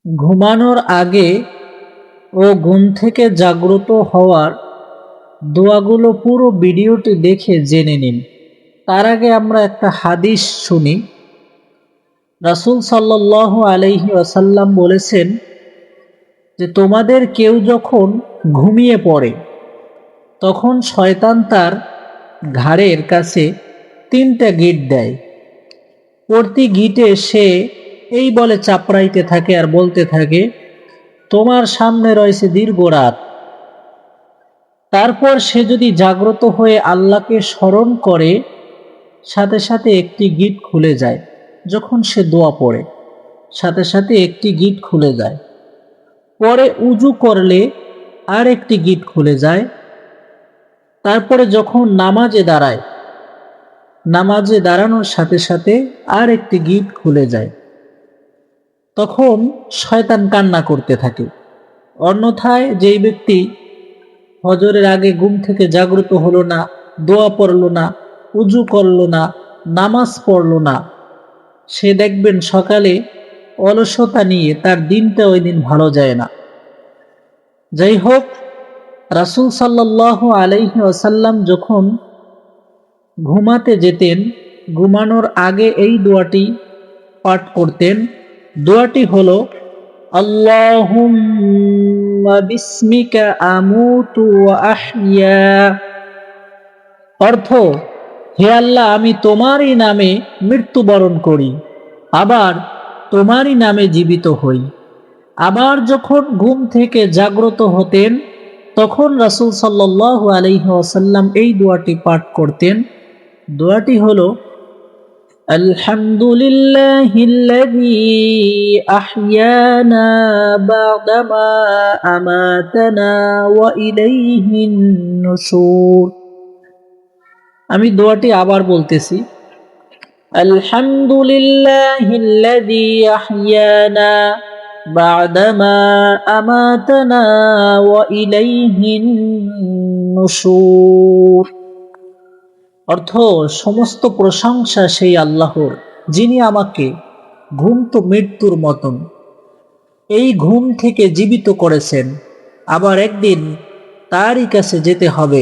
ঘুমানোর আগে ও ঘুম থেকে জাগ্রত হওয়ার দোয়াগুলো পুরো ভিডিওটি দেখে জেনে নিন। তার আগে আমরা একটা হাদিস শুনি। রাসূল সাল্লাল্লাহু আলাইহি ওয়াসাল্লাম বলেছেন যে তোমাদের কেউ যখন ঘুমিয়ে পড়ে তখন শয়তান তার ঘাড়ের কাছে 3টা গিঁট দেয়। প্রতি গিঁটে সে এই বলে চাপড়াইতে থাকে আর বলতে থাকে, তোমার সামনে রয়েছে দীর্ঘ রাত। তারপর সে যদি জাগ্রত হয়ে আল্লাহকে স্মরণ করে, সাথে সাথে একটি গিঁট খুলে যায়। যখন সে দোয়া পড়ে সাথে সাথে একটি গিঁট খুলে যায়। পরে উজু করলে আর একটি গিঁট খুলে যায়। তারপরে যখন নামাজে দাঁড়ানোর সাথে সাথে আর একটি গিঁট খুলে যায়। তখন শয়তান কান্না করতে থাকে। অন্যথায় যেই ব্যক্তি ফজরের আগে ঘুম থেকে জাগ্রত হলো না, দোয়া পড়ল না, উজু করলো না, নামাজ পড়ল না, সে দেখবেন সকালে অলসতা নিয়ে তার দিনটা ওই দিন ভালো যায় না। যাই হোক, রাসূল সাল্লাল্লাহু আলাইহি ওয়াসাল্লাম যখন ঘুমাতে যেতেন, ঘুমানোর আগে এই দোয়াটি পাঠ করতেন। দোয়াটি হলো, আল্লাহুম্মা বিসমিকা আমুতু ওয়া আহইয়া। অর্থ, হে আল্লাহ, আমি তোমারই নামে মৃত্যুবরণ করি, আবার তোমারই নামে জীবিত হই। আবার যখন ঘুম থেকে জাগ্রত হতেন তখন রাসূল সাল্লাল্লাহু আলাইহি ওয়াসাল্লাম এই দোয়াটি পাঠ করতেন। দোয়াটি হলো, আলহামদুলিল্লাহিল্লাযী আহইয়ানা বা'দামা আমাতানা ওয়া ইলাইহিন নুশুর। আমি দোয়াটি আবার বলতেছি, আলহামদুলিল্লাহিল্লাযী আহইয়ানা বা'দামা আমাতানা ওয়া ইলাইহিন নুশুর। অর্থ, সমস্ত প্রশংসা সেই আল্লাহর, যিনি আমাকে ঘুম তো মৃত্যুর মতন এই ঘুম থেকে জীবিত করেছেন, আবার একদিন তারই কাছে যেতে হবে।